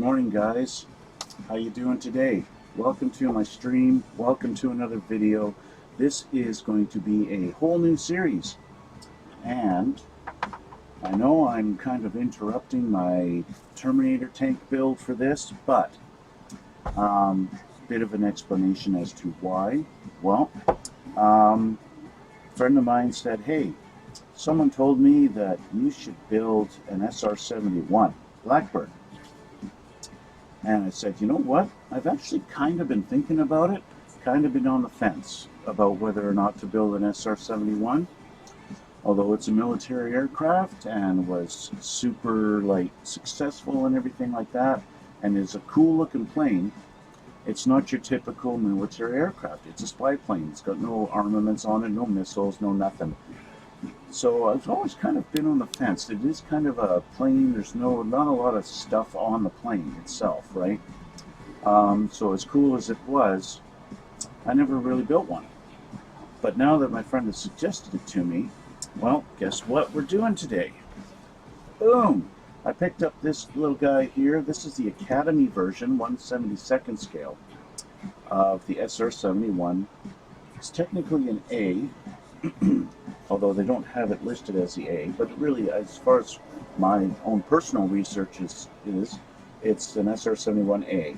morning, guys. How you doing today? Welcome to my stream. Welcome to another video. This is going to be a whole new series, and I know I'm kind of interrupting my Terminator tank build for this, but bit of an explanation as to why. Well, a friend of mine said, hey, someone told me that you should build an SR-71 Blackbird. And I said, you know what? I've actually kind of been thinking about it, kind of been on the fence about whether or not to build an SR-71. Although it's a military aircraft and was super successful and everything like that, and is a cool looking plane, it's not your typical military aircraft. It's a spy plane. It's got no armaments on it, no missiles, no nothing. So I've always kind of been on the fence. It is kind of a plane. There's not a lot of stuff on the plane itself, right? So as cool as it was, I never really built one. But now that my friend has suggested it to me, well, guess what we're doing today? Boom! I picked up this little guy here. This is the Academy version, 1/72nd scale of the SR-71. It's technically an A, although they don't have it listed as the A, but really, as far as my own personal research is it's an SR-71A.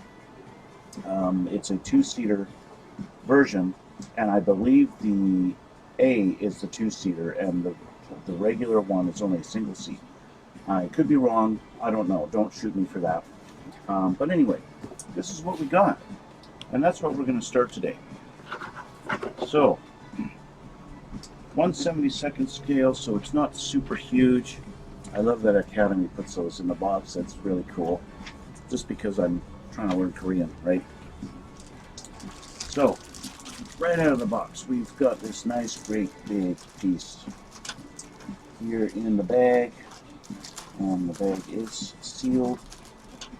It's a two-seater version, and I believe the A is the two-seater, and the regular one is only a single seat. I could be wrong. I don't know. Don't shoot me for that. But anyway, this is what we got, and that's what we're going to start today. So, 1/72nd scale, so it's not super huge. I love that Academy puts those in the box. That's really cool. Just because I'm trying to learn Korean, right? So, right out of the box, we've got this nice, great big piece here in the bag. And the bag is sealed.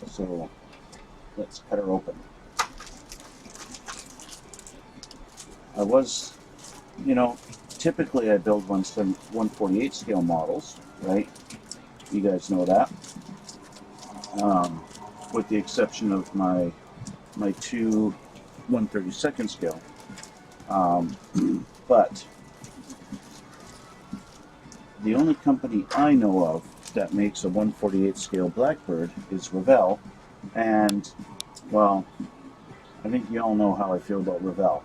So, let's cut her open. I was, typically I build 148 scale models, right? You guys know that. With the exception of my two 132nd scale. But the only company I know of that makes a 148 scale Blackbird is Revell, and well, I think you all know how I feel about Revell.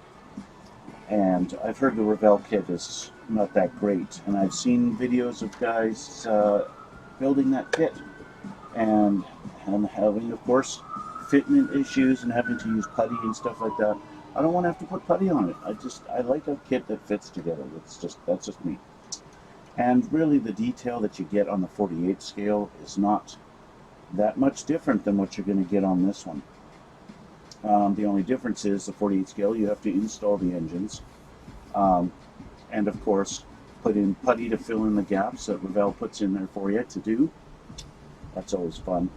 And I've heard the Revell kit is not that great, and I've seen videos of guys building that kit and having, of course, fitment issues and having to use putty and stuff like that. I don't want to have to put putty on it. I like a kit that fits together. That's just me. And really, the detail that you get on the 48 scale is not that much different than what you're going to get on this one. The only difference is the 48 scale, you have to install the engines, and of course put in putty to fill in the gaps that Revell puts in there for you to do. That's always fun.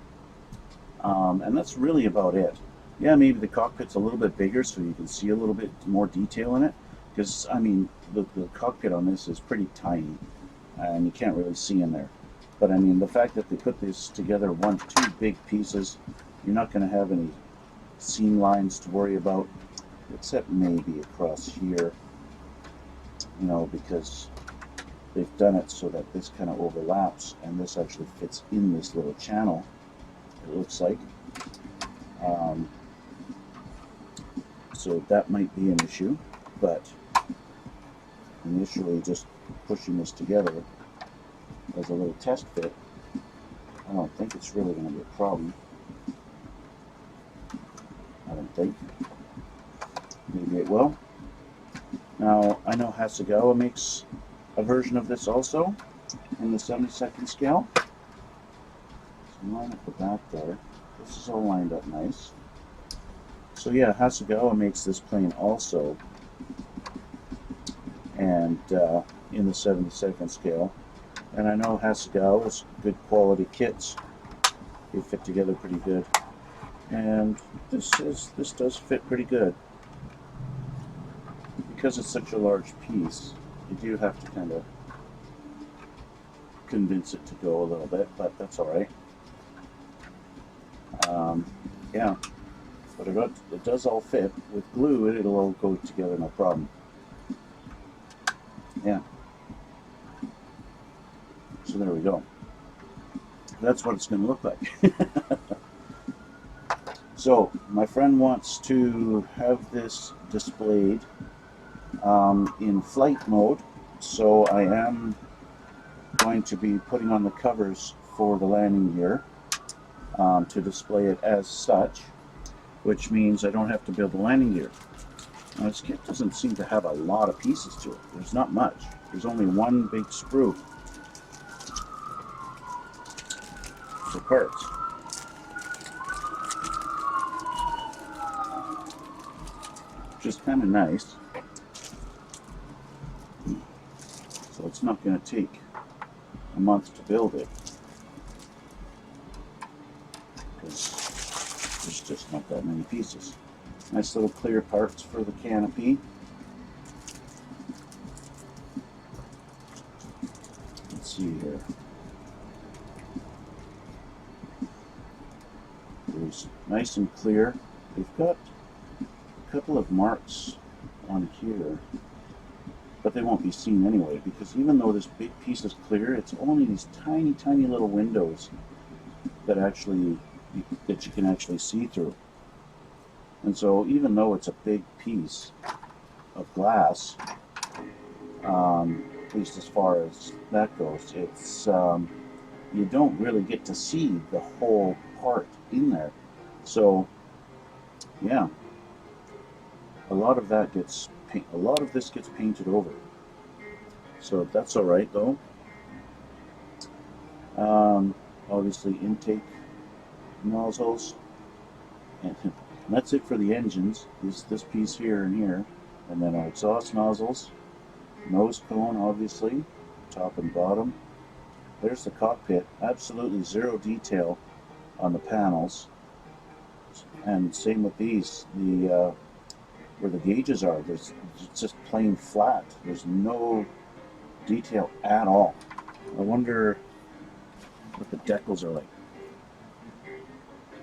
And that's really about it. Yeah, maybe the cockpit's a little bit bigger so you can see a little bit more detail in it, because I mean the cockpit on this is pretty tiny and you can't really see in there. But I mean, the fact that they put this together, two big pieces, you're not going to have any seam lines to worry about, except maybe across here, because they've done it so that this kind of overlaps and this actually fits in this little channel, it looks like. So that might be an issue, but initially just pushing this together as a little test fit, I don't think it's really going to be a problem. I don't think. Maybe it will. Now, I know Hasegawa makes a version of this also in the 72nd scale. So line up the back there. This is all lined up nice. So yeah, Hasegawa makes this plane also, and in the 72nd scale. And I know Hasegawa's good quality kits. They fit together pretty good. And this does fit pretty good. Because it's such a large piece, you do have to kind of convince it to go a little bit, but that's alright. Yeah, but it does all fit. With glue, it'll all go together no problem. Yeah. So there we go. That's what it's going to look like. So my friend wants to have this displayed in flight mode. So I am going to be putting on the covers for the landing gear to display it as such, which means I don't have to build the landing gear. Now this kit doesn't seem to have a lot of pieces to it. There's not much. There's only one big sprue for parts. Which is kind of nice. So it's not going to take a month to build it, because there's just not that many pieces. Nice little clear parts for the canopy. Let's see here. There's nice and clear. They've got a couple of marks on here, but they won't be seen anyway, because even though this big piece is clear, it's only these tiny, tiny little windows that you can actually see through. And so even though it's a big piece of glass, at least as far as that goes, it's you don't really get to see the whole part in there. So yeah, a lot of this gets painted over. So that's all right though. Obviously intake nozzles, and that's it for the engines. This piece here and here, and then our exhaust nozzles, nose cone, obviously, top and bottom. There's the cockpit. Absolutely zero detail on the panels, and same with these. The where the gauges are, it's just plain flat. There's no detail at all. I wonder what the decals are like.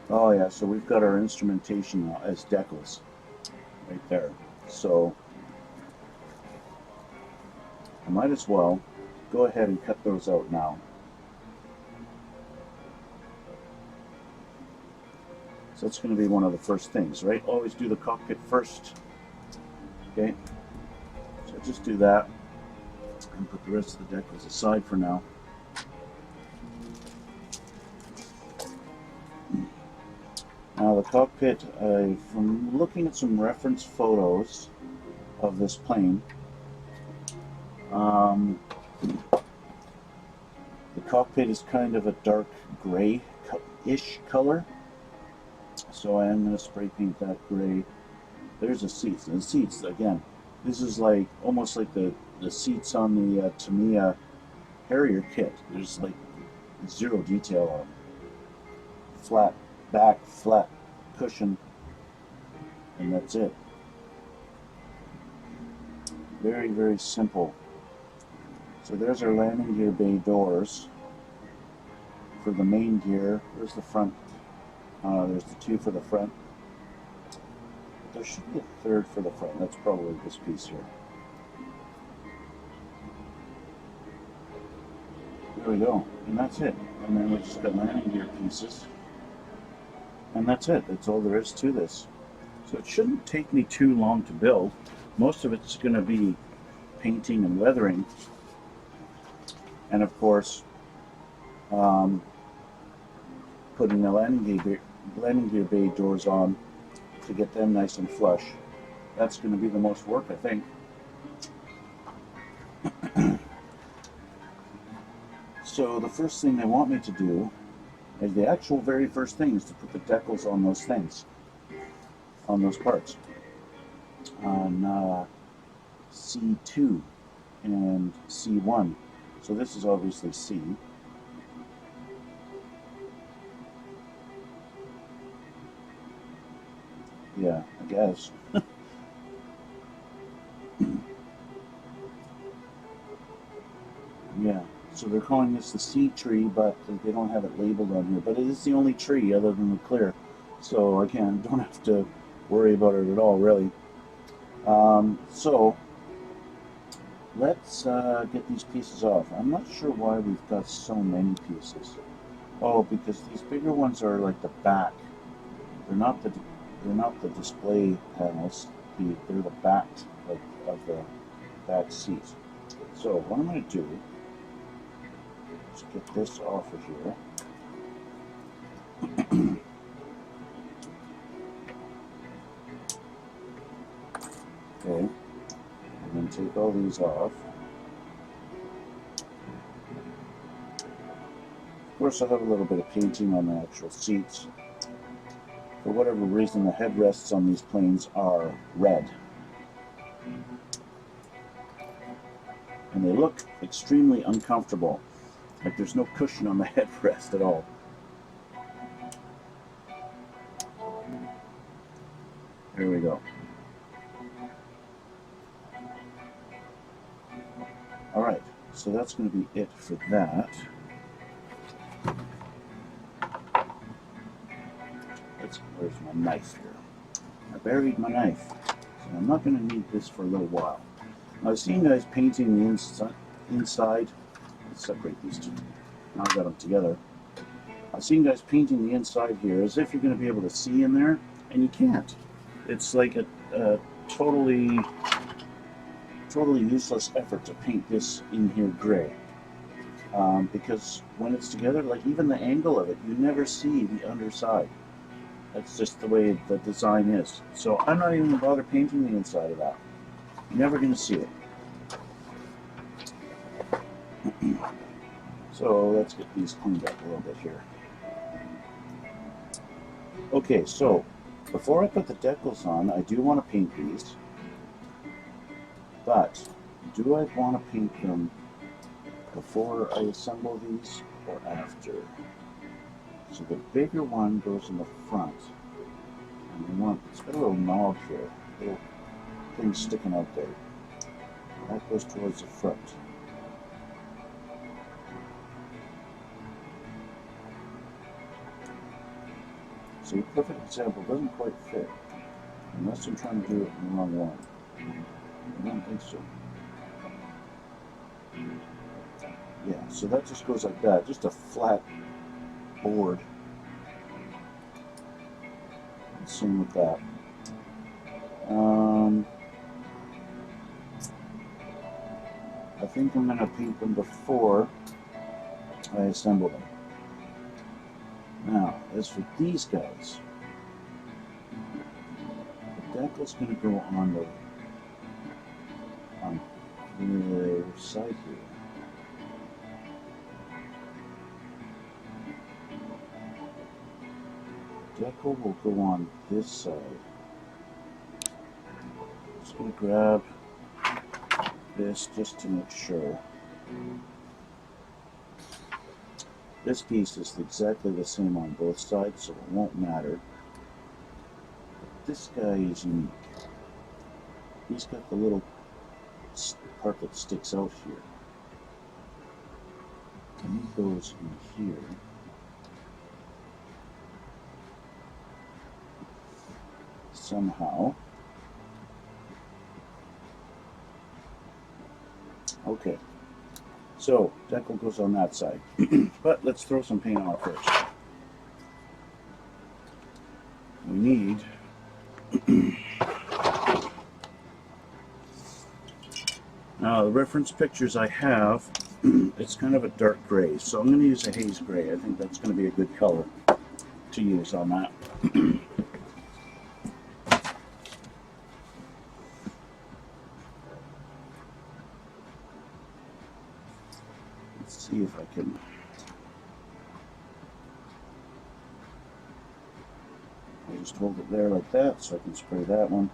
Oh yeah, so we've got our instrumentation as decals right there. So I might as well go ahead and cut those out now. So that's going to be one of the first things, right? Always do the cockpit first. Okay, so just do that and put the rest of the decals aside for now. Now the cockpit, from looking at some reference photos of this plane, the cockpit is kind of a dark gray-ish color. So I am going to spray paint that gray. There's the seats. And the seats, again, this is like almost like the seats on the Tamiya Harrier kit. There's like zero detail on them. Flat back, flat cushion, and that's it. Very, very simple. So there's our landing gear bay doors for the main gear. There's the front. There's the two for the front. There should be a third for the front. That's probably this piece here. There we go. And that's it. And then we just got landing gear pieces. And that's it. That's all there is to this. So it shouldn't take me too long to build. Most of it's going to be painting and weathering. And of course, putting the landing gear bay doors on to get them nice and flush. That's going to be the most work, I think. So the first thing they want me to do, is the actual very first thing, is to put the decals on those things, on those parts, on C2 and C1. So this is obviously C. Yeah, I guess. Yeah, so So they're calling this the C tree, but they don't have it labeled on here. But it is the only tree other than the clear. So again, don't have to worry about it at all, really. So let's get these pieces off. I'm not sure why we've got so many pieces. Oh, because these bigger ones are like the back. They're not the display panels. They're the back of the back seat. So what I'm going to do is get this off of here. Okay, I'm going to take all these off. Of course, I have a little bit of painting on the actual seats. For whatever reason, the headrests on these planes are red. And they look extremely uncomfortable. Like there's no cushion on the headrest at all. There we go. Alright, so that's going to be it for that. Where's my knife here? I buried my knife. So I'm not going to need this for a little while. I've seen guys painting the inside. Let's separate these two. Now I've got them together. I've seen guys painting the inside here as if you're going to be able to see in there, and you can't. It's like a totally useless effort to paint this in here gray. Because when it's together, like even the angle of it, you never see the underside. That's just the way the design is. So I'm not even going to bother painting the inside of that. You're never going to see it. So let's get these cleaned up a little bit here. Okay, so before I put the decals on, I do want to paint these. But do I want to paint them before I assemble these or after? So the bigger one goes in the front, and it's got a little knob here, little thing sticking out there. That goes towards the front. So a perfect example doesn't quite fit, unless I'm trying to do it in the wrong one. I don't think so. Yeah, so that just goes like that, just a flat board. Same with that. I think I'm going to paint them before I assemble them. Now, as for these guys, the decal's going to go on the side here. Decal will go on this side. Just going to grab this just to make sure. This piece is exactly the same on both sides, so it won't matter. But this guy is unique. He's got the little part that sticks out here. And he goes in here. Somehow. Okay, so decal goes on that side, but let's throw some paint on it first. We need now the reference pictures I have. It's kind of a dark gray, so I'm going to use a haze gray. I think that's going to be a good color to use on that. See if I can I just hold it there like that so I can spray that one.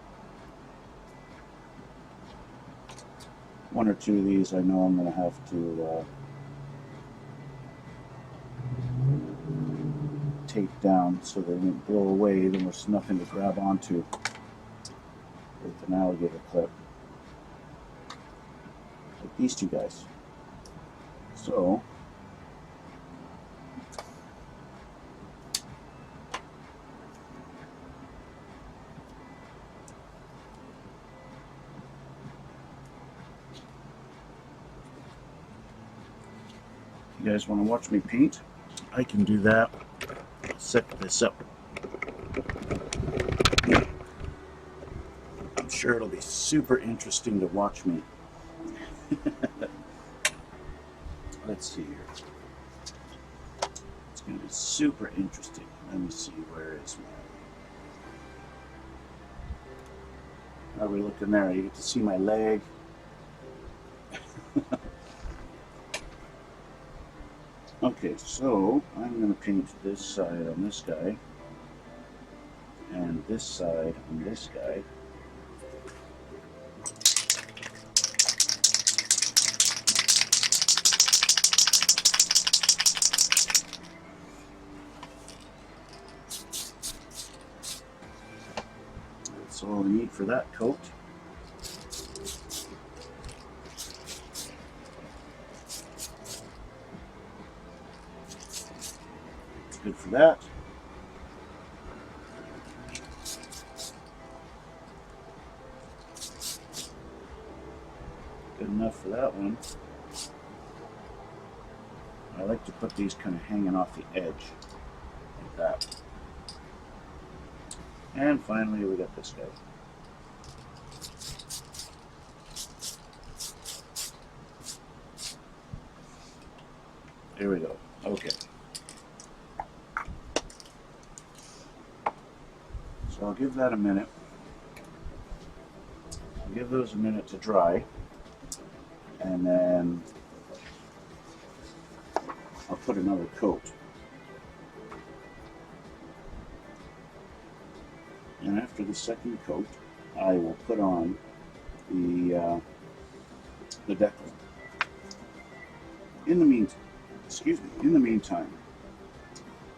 One or two of these I know I'm going to have to tape down so they won't blow away. Then there's nothing to grab onto with an alligator clip. Like these two guys. So you guys want to watch me paint? I can do that. I'll set this up. I'm sure it'll be super interesting to watch me. Let's see here. It's going to be super interesting. Let me see, where is my... How are we looking there? You get to see my leg. Okay, so I'm going to paint this side on this guy, and this side on this guy. That's all I need for that coat. Good for that. Good enough for that one. I like to put these kind of hanging off the edge, like that. And finally we got this guy. There we go. Okay. So I'll give that a minute. I'll give those a minute to dry, and then I'll put another coat. And after the second coat, I will put on the decal. In the meantime,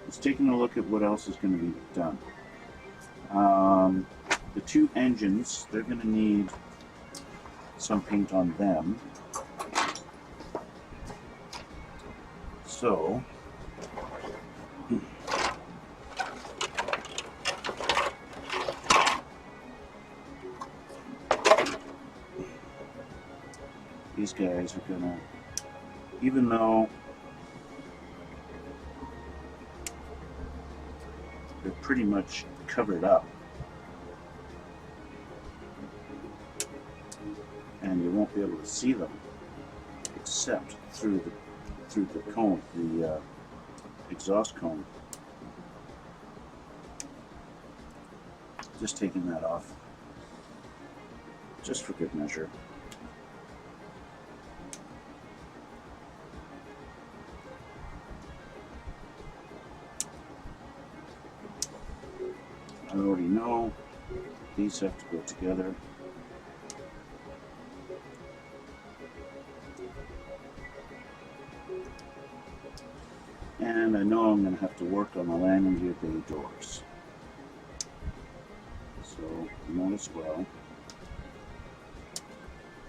let's take a look at what else is going to be done. The two engines, they're going to need some paint on them. So, these guys are going to, even though they're pretty much covered up, and you won't be able to see them except through the cone, the exhaust cone. Just taking that off, just for good measure. I already know these have to go together. And I know I'm going to have to work on the landing gear bay doors. So I might as well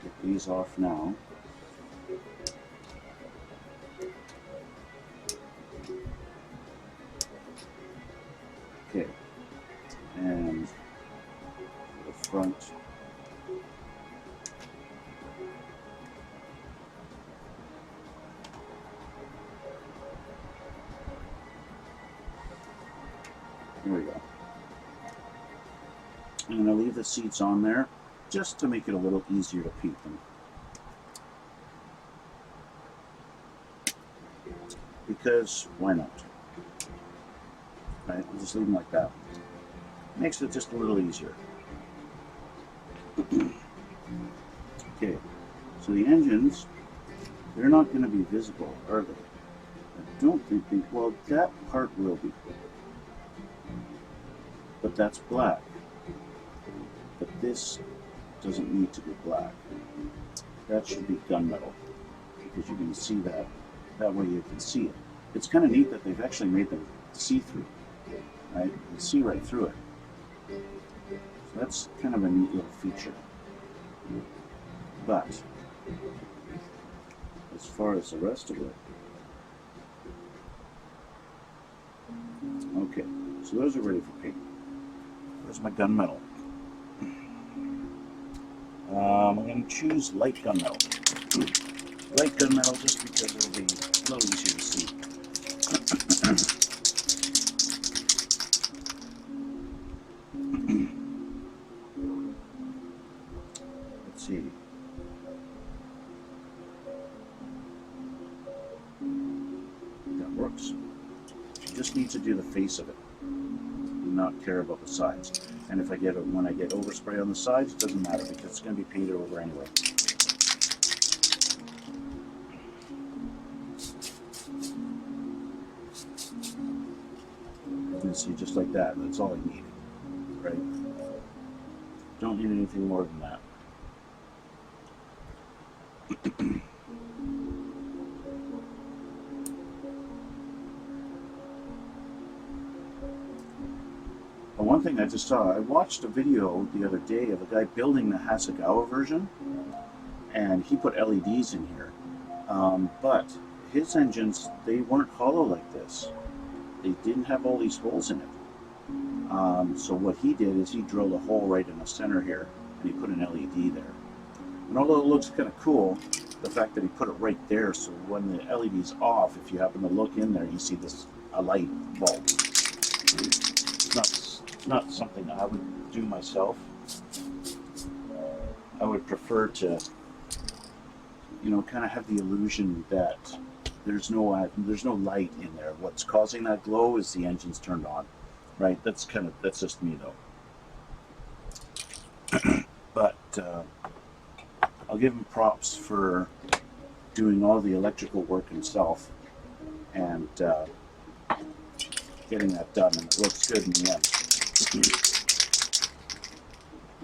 get these off now. Okay. And the front. Here we go. I'm going to leave the seats on there just to make it a little easier to paint them. Because why not? Right, I'll just leave them like that. Makes it just a little easier. Okay, so the engines, they're not going to be visible, are they? I don't think they, well, that part will be. But that's black. But this doesn't need to be black. That should be gunmetal, because you can see that. That way you can see it. It's kind of neat that they've actually made them see-through. Right? You can see right through it. So that's kind of a neat little feature. But as far as the rest of it. Okay, so those are ready for paint. Where's my gunmetal? I'm going to choose light gunmetal. Light gunmetal just because it'll be a little easier to see. Let's see. That works. You just need to do the face of it. Do not care about the sides. And if I get it, when I get overspray on the sides, it doesn't matter because it's going to be painted over anyway. You can see just like that. That's all I need, right? Don't need anything more than that. One thing I just saw, I watched a video the other day of a guy building the Hasegawa version, and he put LEDs in here. But his engines, they weren't hollow like this. They didn't have all these holes in it. So what he did is he drilled a hole right in the center here, and he put an LED there. And although it looks kind of cool, the fact that he put it right there, so when the LED's off, if you happen to look in there, you see a light bulb. It's not something I would do myself. I would prefer to, kind of have the illusion that there's no light in there. What's causing that glow is the engine's turned on, right? That's just me though. But I'll give him props for doing all the electrical work himself and getting that done, and it looks good in the end.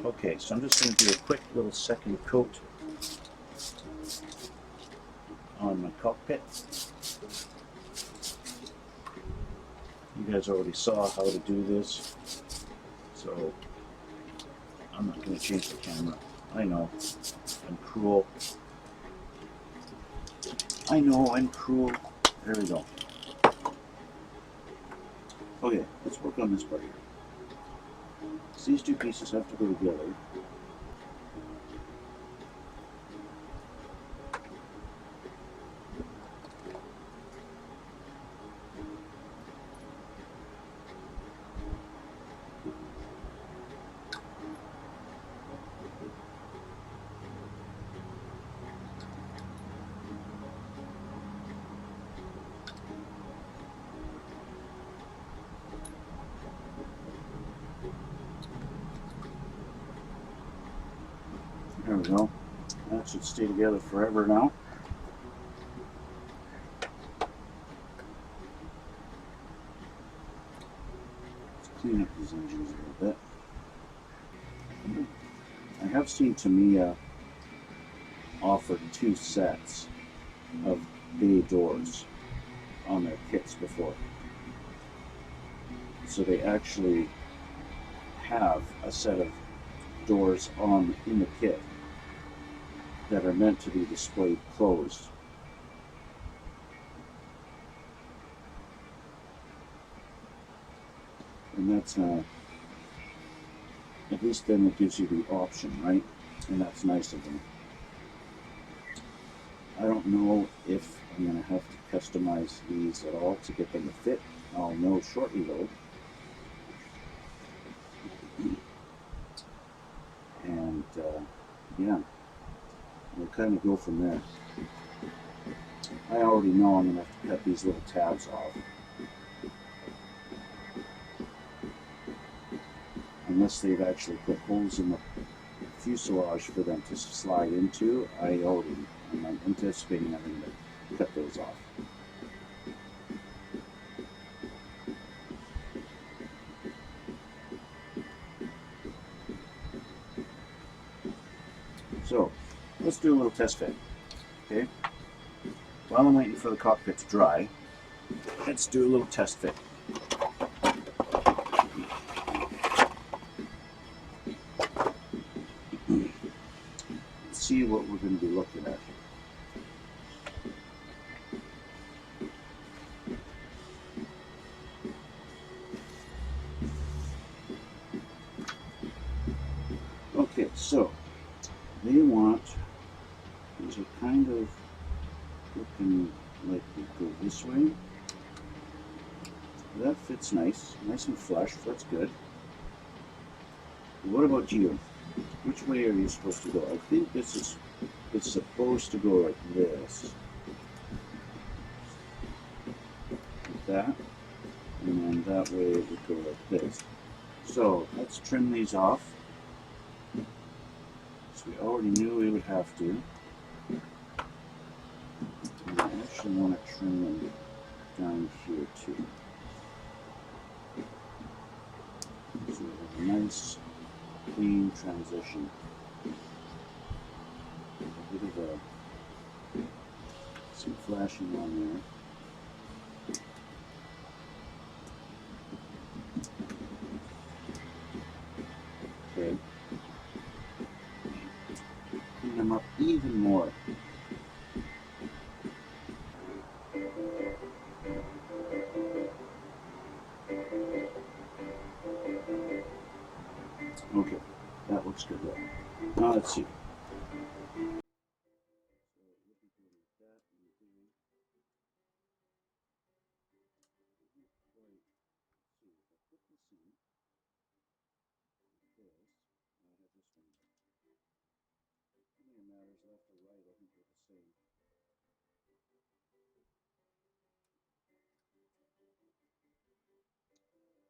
Okay, so I'm just going to do a quick little second coat on my cockpit. You guys already saw how to do this, so I'm not going to change the camera. I know, I'm cruel. I know, I'm cruel. There we go. Okay, let's work on this part here. So these two pieces have to go together. There we go. That should stay together forever now. Let's clean up these engines a little bit. I have seen Tamiya offer 2 sets of bay doors on their kits before. So they actually have a set of doors in the kit that are meant to be displayed closed. And that's at least then it gives you the option, right? And that's nice of them. I don't know if I'm going to have to customize these at all to get them to fit. I'll know shortly though. And yeah, we'll kind of go from there. I already know I'm going to have to cut these little tabs off. Unless they've actually put holes in the fuselage for them to slide into, I'm anticipating having to cut those off. So, let's do a little test fit, okay? While I'm waiting for the cockpit to dry, let's do a little test fit. Let's see what we're going to be looking at. so they want, these are kind of looking like they go this way. That fits nice and flush, that's good. What about you? Which way are you supposed to go? I think it's supposed to go like this. Like that. And then that way it would go like this. So let's trim these off. So we already knew we would have to. And I actually want to trim them down here too. So we have a nice clean transition. A bit of some flashing on there. Okay. Clean them up even more. Okay, that looks good there. Now let's see. Matters left or right, I think they're the same.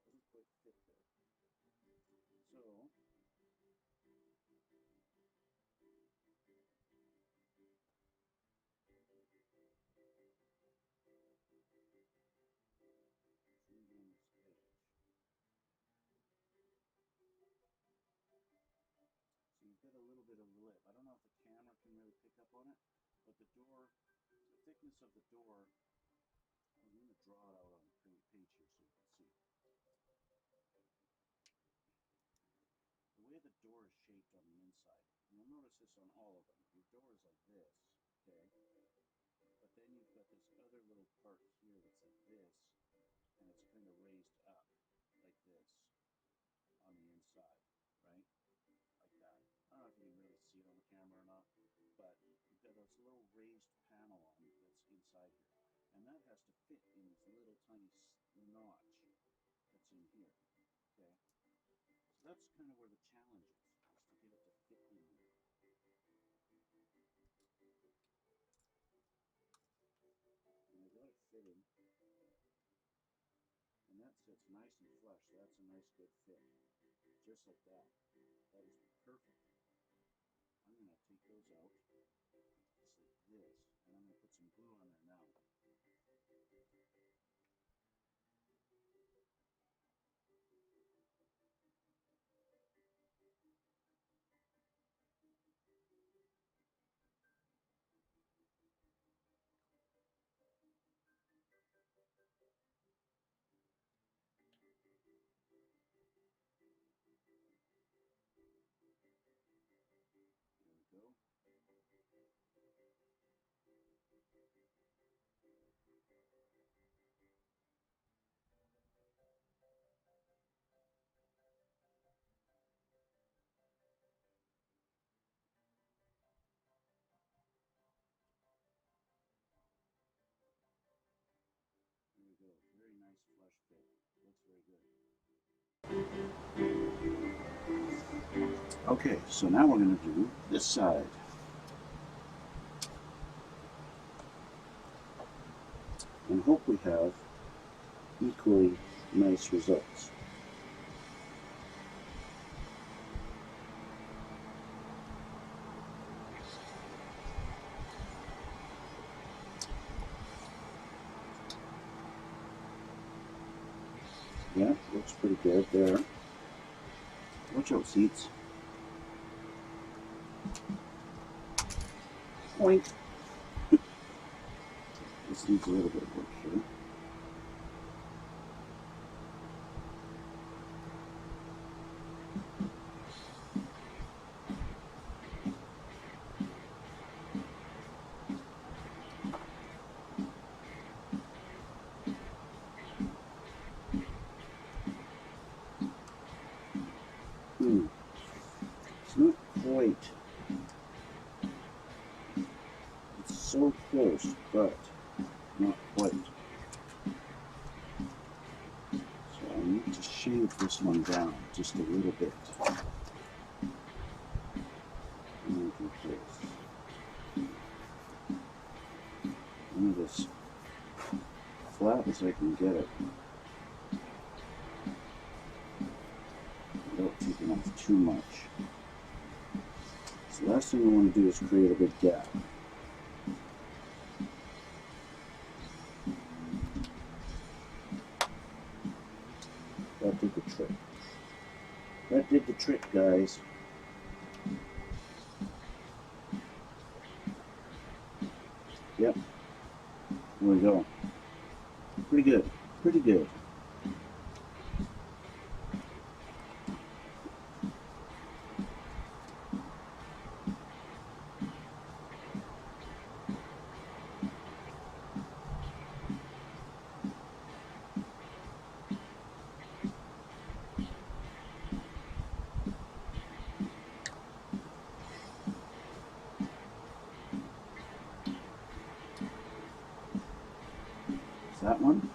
Doesn't quite fit there. So trim down this edge. So you've got a little bit of lip. I don't know if the camera can really pick up on it, but the door, the thickness of the door, I'm going to draw it out on the page here so you can see. The way the door is shaped on the inside, and you'll notice this on all of them. Your door is like this, okay? But then you've got this other little part here that's like this, and it's kind of raised up like this on the inside, right? Like that. I don't know if you can really see it on the camera or not, but you've got this little raised panel on that's inside here. And that has to fit in this little tiny notch that's in here, okay? So that's kind of where the challenge is to get it to fit in there. And I got it fitting, and that sits nice and flush. So that's a nice good fit, just like that. That is perfect. I'm going to take those out, just like this, and I'm going to put some glue on there now. There we go. There we go. Very nice flush fit. Looks very good. Okay, so now we're going to do this side. And hope we have equally nice results. Yeah, looks pretty good there. Watch out, seats. Point. This needs a little bit of work here. It's not shave this one down just a little bit. And do this. And this flat as I can get it without taking off too much. So the last thing I want to do is create a big gap. That did the trick. That did the trick, guys. Yep. There we go. Pretty good. Pretty good. That one.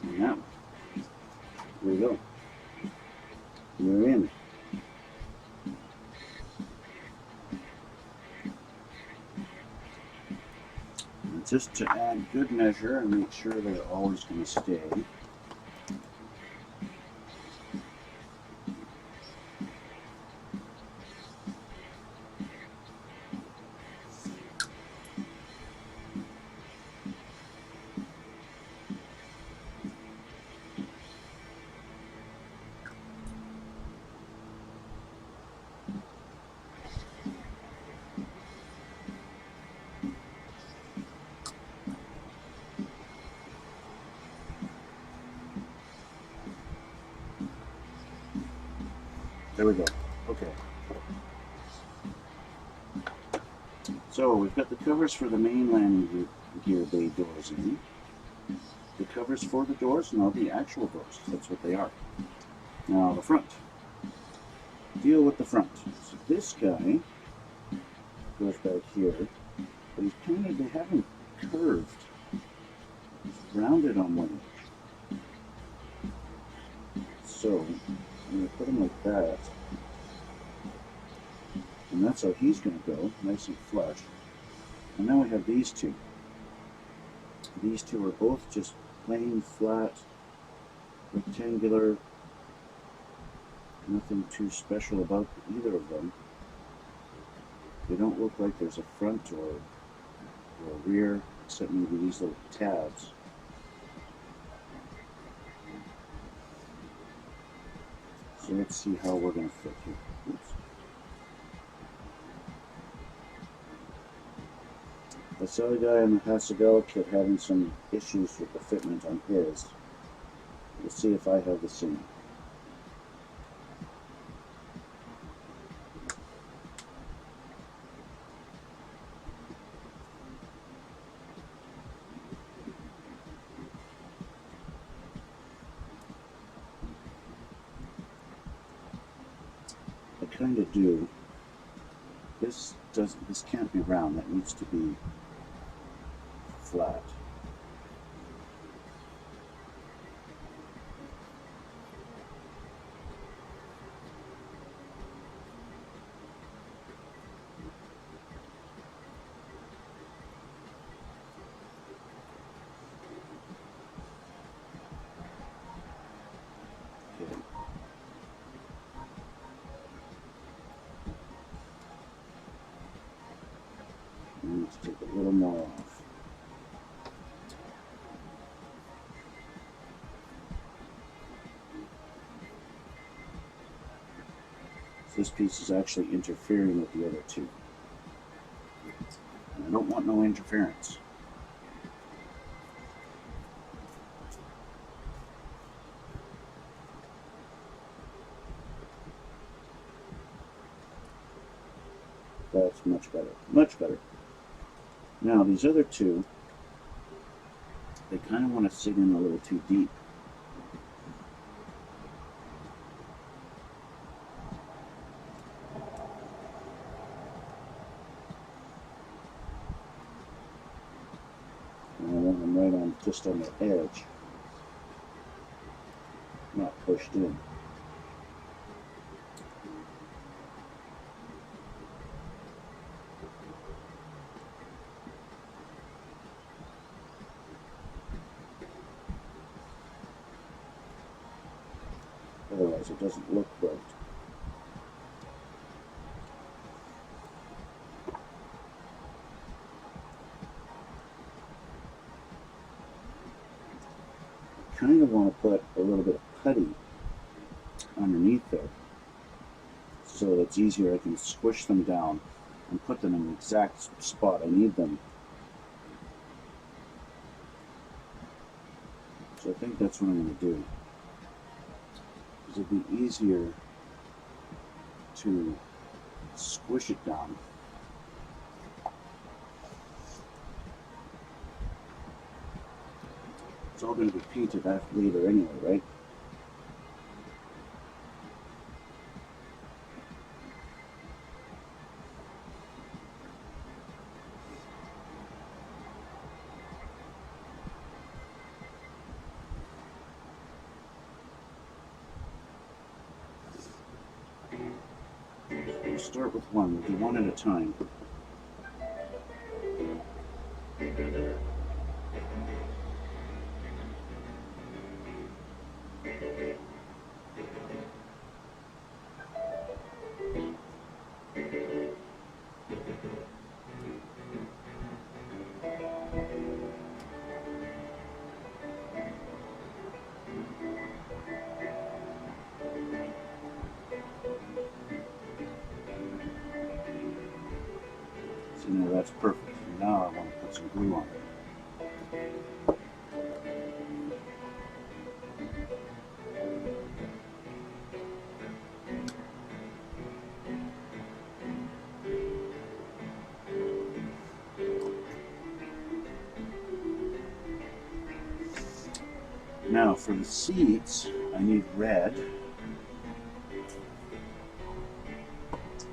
And that one. There we go. We're in. And just to add good measure and make sure they're always going to stay. There we go. Okay. So we've got the covers for the main landing gear bay doors in. The covers for the doors, no, the actual doors. That's what they are. Now the front. Deal with the front. So this guy goes back here, but he's kind of, they haven't curved. He's rounded on one edge. So I'm going to put him like that. And that's how he's going to go, nice and flush. And then we have these two. These two are both just plain, flat, rectangular. Nothing too special about either of them. They don't look like there's a front or a rear, except maybe these little tabs. So let's see how we're going to fit here. Oops. I saw a guy on the Hasagala kit having some issues with the fitment on his. We'll see if I have the same. I kind of do. This can't be round. That needs to be flat. Okay. Let's take a little more off. This piece is actually interfering with the other two. And I don't want no interference. That's much better. Much better. Now, these other two, they kind of want to sit in a little too deep. And I want them right on, just on the edge, not pushed in. Otherwise, it doesn't look right. Kind of want to put a little bit of putty underneath there so it's easier. I can squish them down and put them in the exact spot I need them. So I think that's what I'm going to do, because it'd be easier to squish it down. It's all going to be painted after later anyway, right? We'll start with one. We'll do one at a time. So now that's perfect. Now I want to put some glue on it. Now for the seats, I need red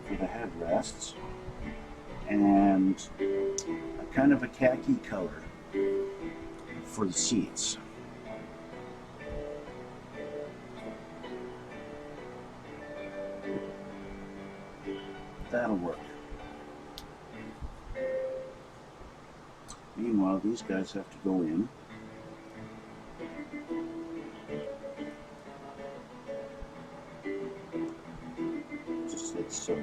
for the headrests, and a kind of a khaki color for the seats. That'll work. Meanwhile, these guys have to go in. Just like so.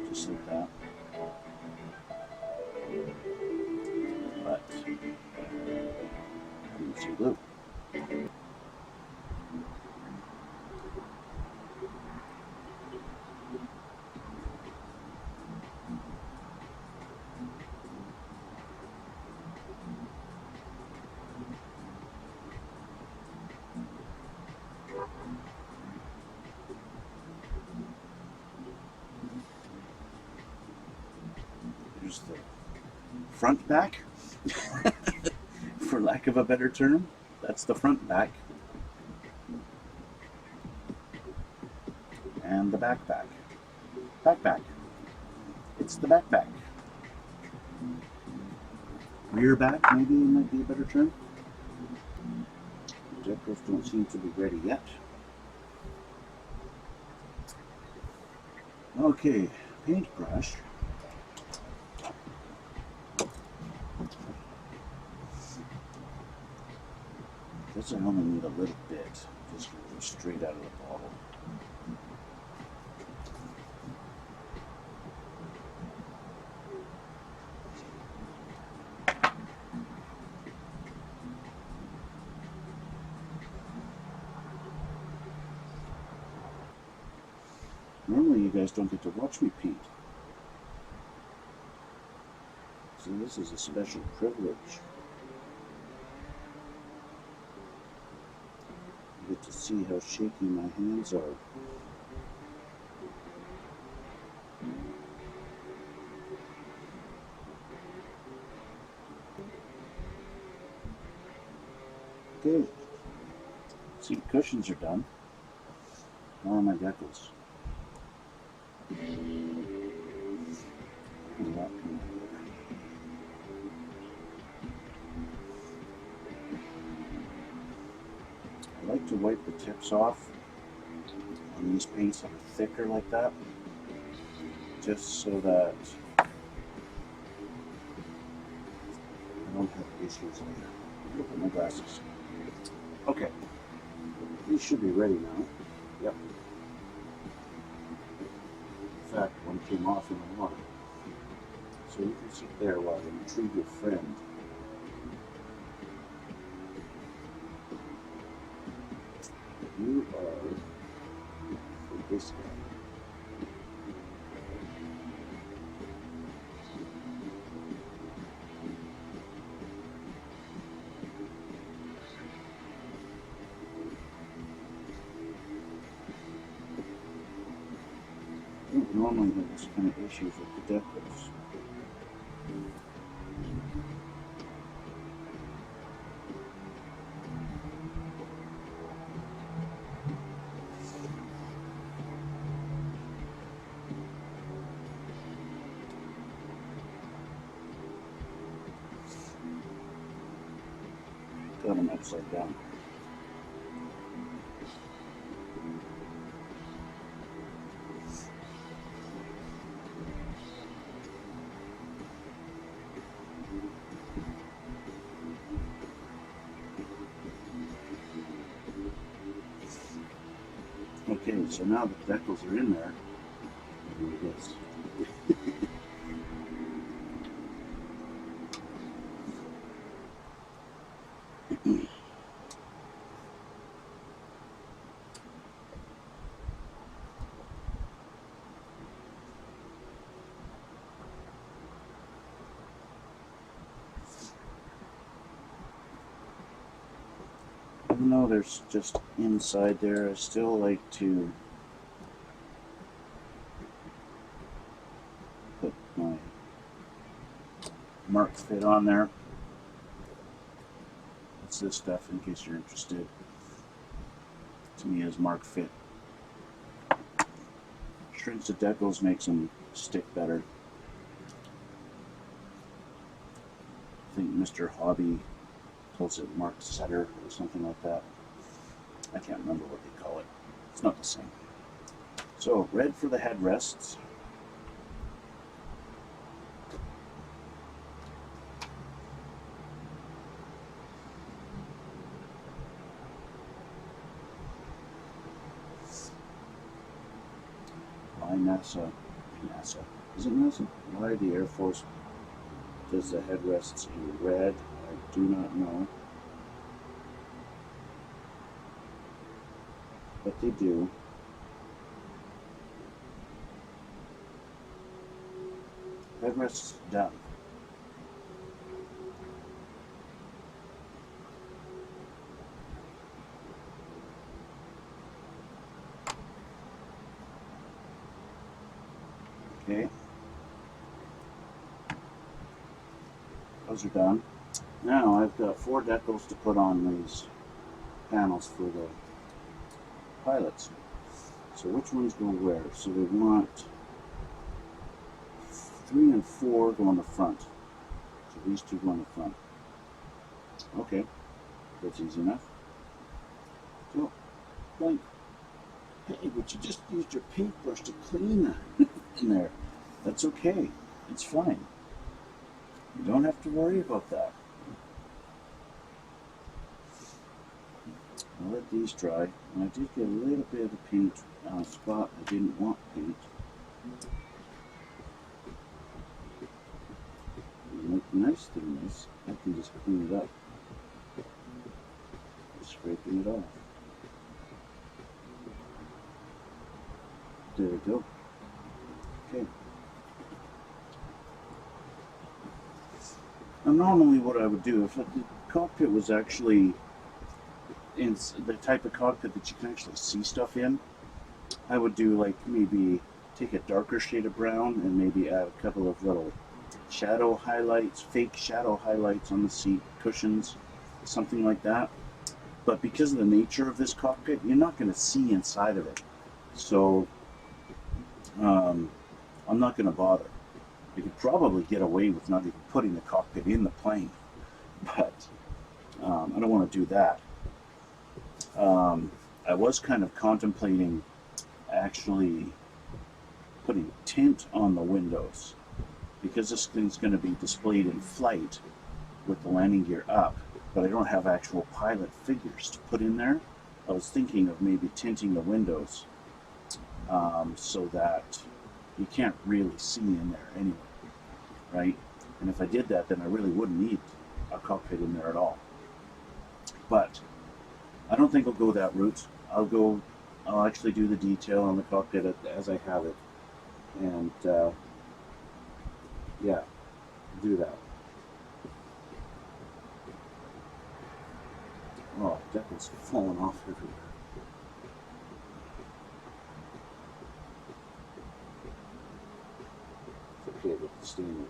Just like that. But I need some glue. Here's the front back, for lack of a better term. That's the front back. And the backpack. Backpack. It's the backpack. Rear back, maybe might be a better term. The decals don't seem to be ready yet. Okay, paintbrush. Guess I only need a little bit, just go straight out of the bottle. Normally you guys don't get to watch me paint, so this is a special privilege. Get to see how shaky my hands are. Okay, seat cushions are done. Now my decals. I like to wipe the tips off on these paints that are thicker like that, just so that I don't have issues later. Look at my glasses. Okay, these should be ready now. Yep. In fact, one came off in the water. So you can sit there while I retrieve your friend. You are for this guy. I don't normally have this kind of issues with the decals. Got them upside down. Okay, so now the decals are in there. Here it is. Even though there's just inside there, I still like to put my mark fit on there. That's this stuff, in case you're interested. To me, is mark fit. Shrinks the decals, makes them stick better. I think Mr. Hobby calls it mark setter or something like that. I can't remember what they call it. It's not the same. So red for the headrests. Why NASA? Is it NASA? Why the Air Force does the headrests in red? I do not know. But they do. Headrests done. Okay. Those are done. Now I've got 4 decals to put on these panels for the pilots. So which ones go where? So we want 3 and 4 go on the front. So these 2 go on the front. Okay, that's easy enough. So, blank. Hey, but you just used your paintbrush to clean that in there. That's okay. It's fine. You don't have to worry about that. I'll let these dry. And I did get a little bit of the paint on a spot I didn't want paint. And the nice thing is, I can just clean it up. Just scraping it off. There we go. Okay. Now normally what I would do, if the cockpit was actually it's the type of cockpit that you can actually see stuff in. I would do like maybe take a darker shade of brown and maybe add a couple of little shadow highlights, fake shadow highlights on the seat cushions, something like that. But because of the nature of this cockpit, you're not going to see inside of it. So I'm not going to bother. You could probably get away with not even putting the cockpit in the plane, but I don't want to do that. I was kind of contemplating actually putting tint on the windows, because this thing's going to be displayed in flight with the landing gear up, but I don't have actual pilot figures to put in there. I was thinking of maybe tinting the windows so that you can't really see in there anyway, right? And if I did that, then I really wouldn't need a cockpit in there at all. But I don't think I'll go that route. I'll actually do the detail on the cockpit as I have it, and yeah, do that. Oh, Decals falling off everywhere. It's okay with the steam away.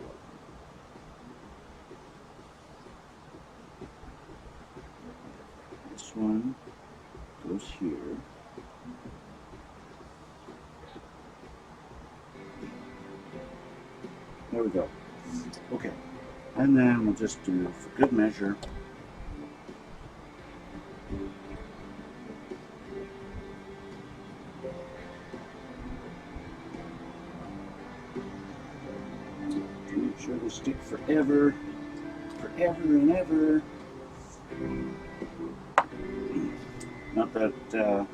This one goes here. There we go. Okay, and then we'll just do, for good measure, make sure they stick forever and ever. Not that we'll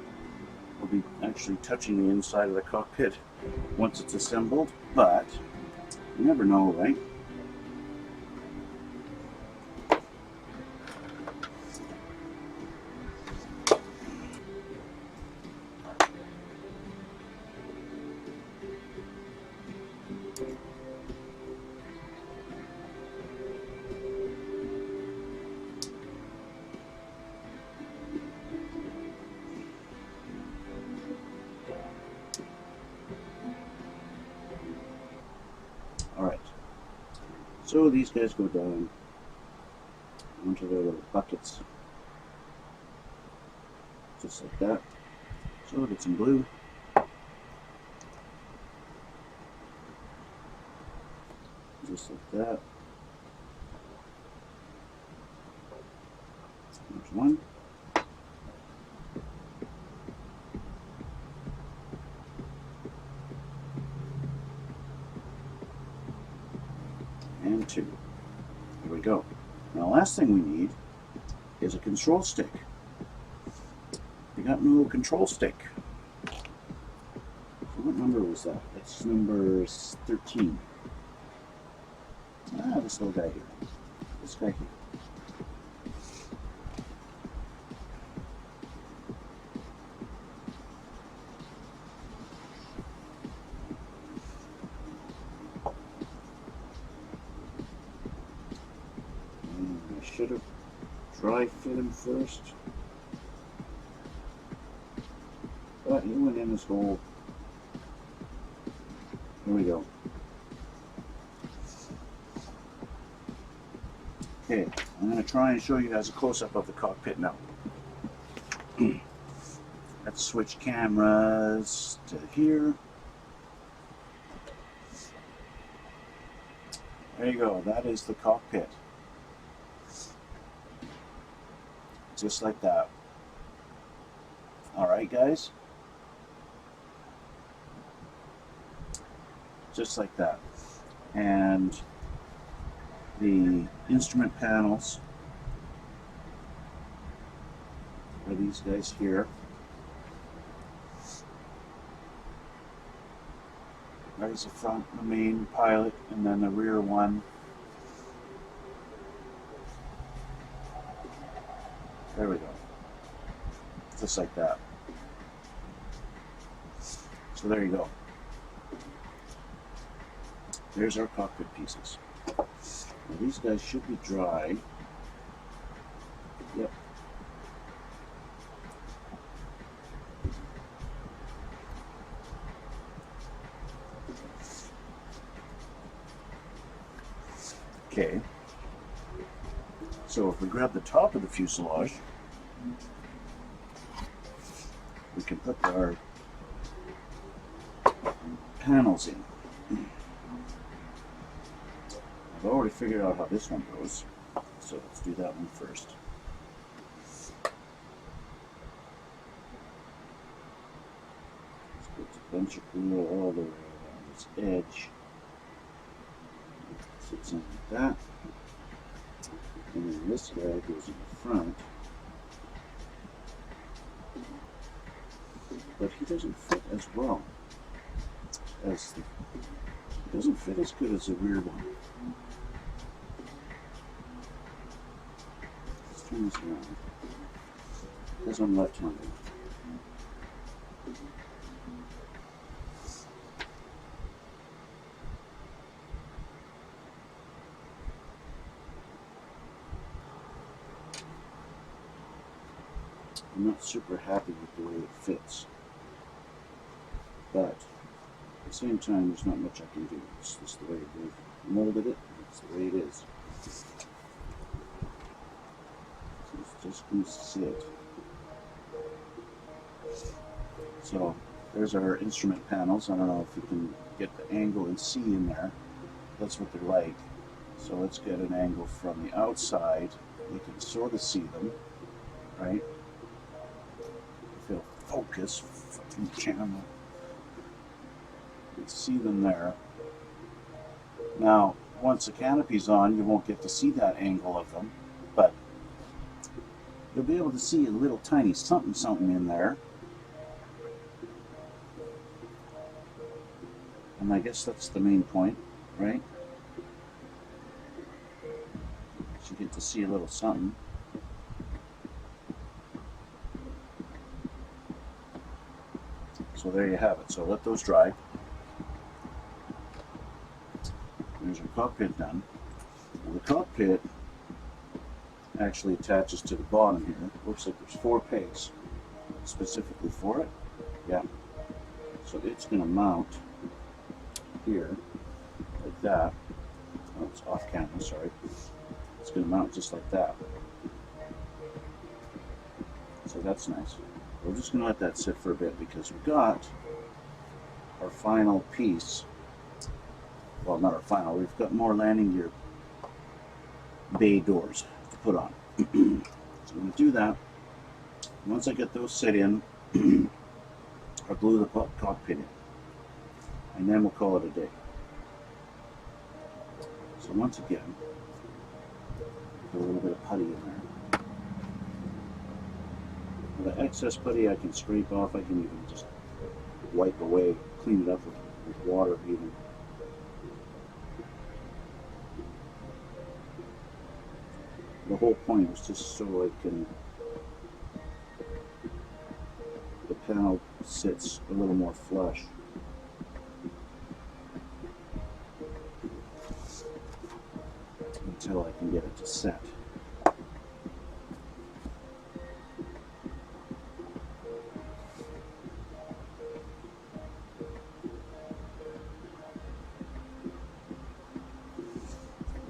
be actually touching the inside of the cockpit once it's assembled, but you never know, right? So these guys go down onto their little buckets, just like that. So I'll get some glue. Just like that. There's one. And two. There we go. Now, the last thing we need is a control stick. We got no control stick. So what number was that? That's number 13. Ah, this little guy here. This guy here. Should have dry fit him first, but he went in this hole. Here we go. Okay, I'm going to try and show you guys a close-up of the cockpit now. Let's switch cameras to here. There you go, that is the cockpit. Just like that. Alright, guys? Just like that. And the instrument panels are these guys here. There's the front, the main pilot, and then the rear one. There we go. Just like that. So there you go. There's our cockpit pieces. Now these guys should be dry. Yep. Okay. So if we grab the top of the fuselage, we can put our panels in. I've already figured out how this one goes, so let's do that one first. Let's put a bunch of glue all the way around this edge. Sits in like that. And then this guy goes in the front. But he doesn't fit as well as he doesn't fit as good as the rear one. Let's turn this around. Because I'm left-handed. I'm not super happy with the way it fits, but at the same time, there's not much I can do. It's just the way they molded it. It's the way it is. So it's just going to sit. So there's our instrument panels. I don't know if you can get the angle and see in there. That's what they're like. So let's get an angle from the outside. You can sort of see them, right? If you'll focus, fucking camera. You can see them there. Now, once the canopy's on, you won't get to see that angle of them, but you'll be able to see a little tiny something in there. And I guess that's the main point, right? So you get to see a little something. So there you have it. So let those dry. There's your cockpit done. Now the cockpit actually attaches to the bottom here. Looks like there's 4 pegs specifically for it. Yeah. So it's going to mount here like that. Oh, it's off camera, sorry. It's going to mount just like that. So that's nice. We're just going to let that sit for a bit because we've got our final piece. Well, not our final. We've got more landing gear bay doors to put on. So I'm going to do that. Once I get those set in, I'll glue the cockpit in. And then we'll call it a day. So once again, put a little bit of putty in there. Now the excess putty I can scrape off. I can even just wipe away, clean it up with water even. The whole point was just so I can, the panel sits a little more flush. Until I can get it to set. I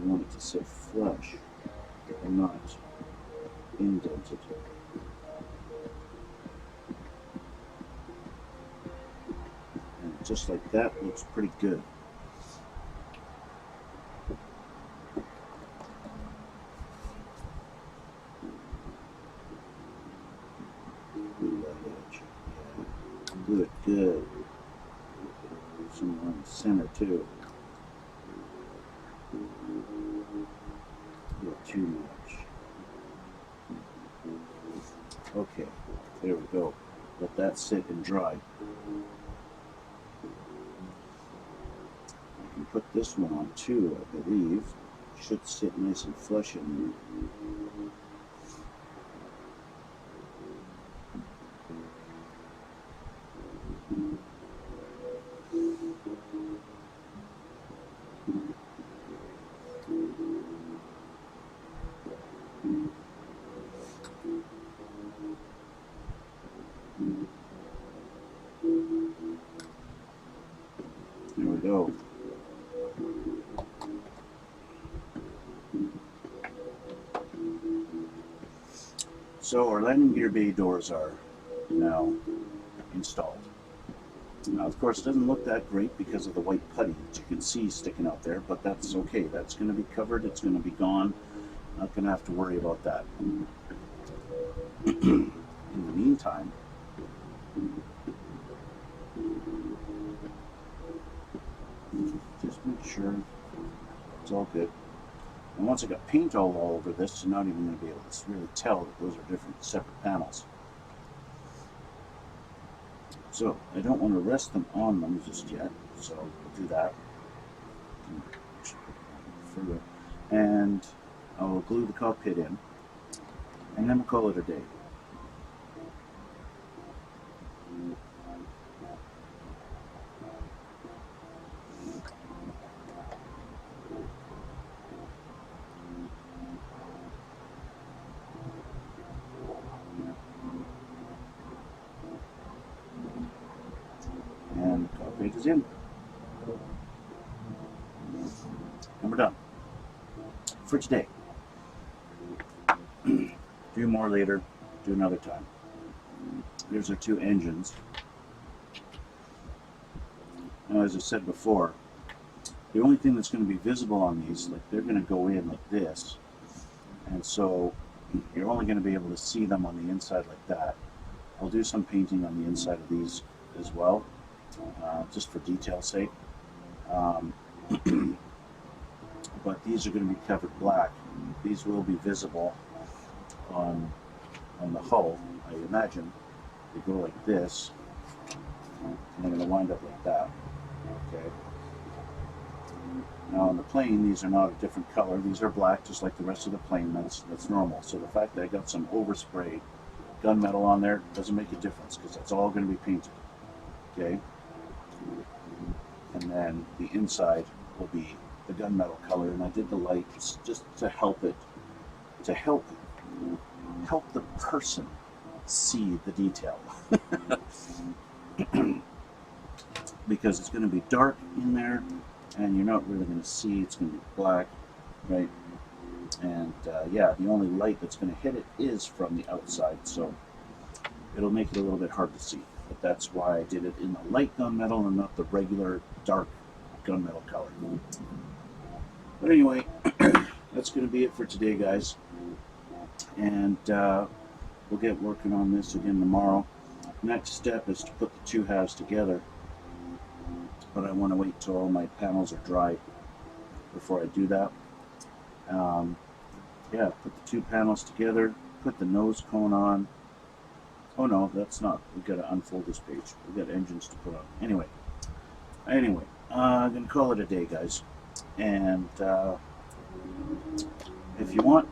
want it to sit flush and not indented. And just like that, looks pretty good. Good, good. Somewhere in the center too. Not too much. Okay, there we go. Let that sit and dry. I can put this one on too, I believe. Should sit nice and flush in there. There we go. So our landing gear bay doors are now installed. Now, of course, it doesn't look that great because of the white putty that you can see sticking out there, but that's okay. That's going to be covered. It's going to be gone. Not going to have to worry about that. In the meantime, just make sure it's all good. And once I got paint all over this, you're not even going to be able to really tell that those are different, separate panels. So I don't want to rest them on them just yet, so I'll do that. Further. And I'll glue the cockpit in, and then we'll call it a day. And the cockpit is in. And we're done for today. Do more later, do another time. Here's our two engines. Now, as I said before, the only thing that's going to be visible on these, like they're going to go in like this, and so you're only going to be able to see them on the inside like that. I'll do some painting on the inside of these as well, just for detail's sake. But these are going to be covered black. These will be visible on the hull, I imagine. They go like this, and they're going to wind up like that. Okay. Now on the plane, these are not a different color. These are black, just like the rest of the plane. That's normal. So the fact that I got some overspray gunmetal on there doesn't make a difference because that's all going to be painted. Okay. And then the inside will be the gunmetal color, and I did the lights just to help it, to help the person see the detail. Because it's going to be dark in there, and you're not really going to see. It's going to be black, right? And yeah, the only light that's going to hit it is from the outside, so it'll make it a little bit hard to see. But that's why I did it in the light gunmetal and not the regular dark gunmetal color. But anyway, that's going to be it for today, guys. And we'll get working on this again tomorrow. Next step is to put the two halves together, but I want to wait till all my panels are dry before I do that. Yeah, put the two panels together, put the nose cone on. Oh no, that's not. We've got to unfold this page. We've got engines to put on. Anyway, I'm going to call it a day, guys. And if you want,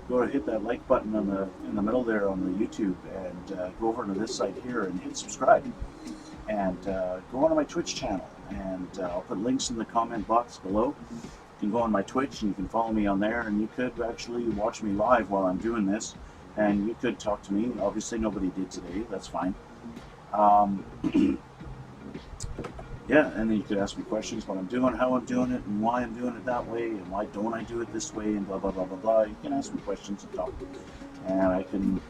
go to hit that like button in the middle there on the YouTube, and go over to this side here and hit subscribe. And go onto my Twitch channel, and I'll put links in the comment box below. You can go on my Twitch and you can follow me on there, and you could actually watch me live while I'm doing this, and you could talk to me. Obviously nobody did today, that's fine. Yeah, and then you could ask me questions, what I'm doing, how I'm doing it, and why I'm doing it that way, and why don't I do it this way, and blah blah blah blah blah. You can ask me questions and talk, and I can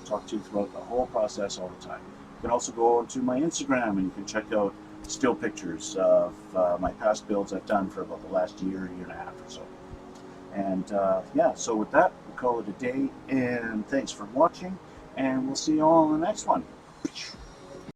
talk to you throughout the whole process all the time. You can also go onto my Instagram and you can check out still pictures of my past builds I've done for about the last year and a half or so. And yeah, so with that, we'll call it a day, and thanks for watching, and we'll see you all in the next one.